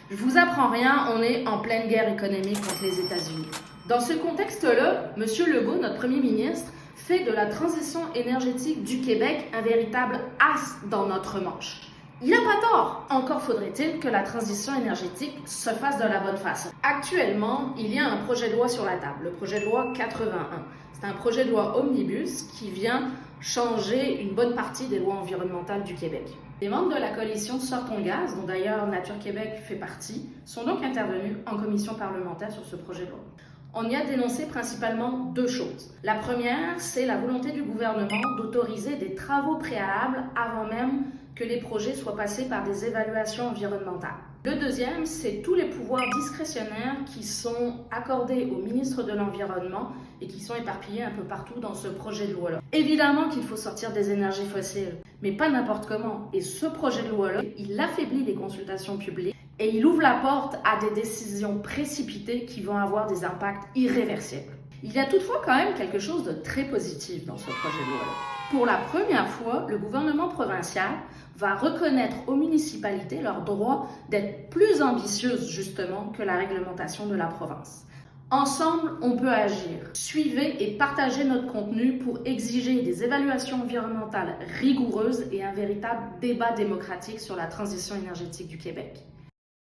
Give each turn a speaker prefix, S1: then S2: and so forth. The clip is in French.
S1: Je vous apprends rien, on est en pleine guerre économique contre les États-Unis. Dans ce contexte-là, M. Legault, notre Premier ministre, fait de la transition énergétique du Québec un véritable as dans notre manche. Il n'a pas tort. Encore faudrait-il que la transition énergétique se fasse de la bonne façon. Actuellement, il y a un projet de loi sur la table, le projet de loi 81. C'est un projet de loi omnibus qui vient changer une bonne partie des lois environnementales du Québec. Les membres de la coalition Sortons Gaz, dont d'ailleurs Nature Québec fait partie, sont donc intervenus en commission parlementaire sur ce projet de loi. On y a dénoncé principalement deux choses. La première, c'est la volonté du gouvernement d'autoriser des travaux préalables avant même que les projets soient passés par des évaluations environnementales. Le deuxième, c'est tous les pouvoirs discrétionnaires qui sont accordés au ministre de l'Environnement et qui sont éparpillés un peu partout dans ce projet de loi-là. Évidemment qu'il faut sortir des énergies fossiles, mais pas n'importe comment. Et ce projet de loi-là, il affaiblit les consultations publiques et il ouvre la porte à des décisions précipitées qui vont avoir des impacts irréversibles. Il y a toutefois quand même quelque chose de très positif dans ce projet de loi-là. Pour la première fois, le gouvernement provincial va reconnaître aux municipalités leur droit d'être plus ambitieuses justement que la réglementation de la province. Ensemble, on peut agir. Suivez et partagez notre contenu pour exiger des évaluations environnementales rigoureuses et un véritable débat démocratique sur la transition énergétique du Québec.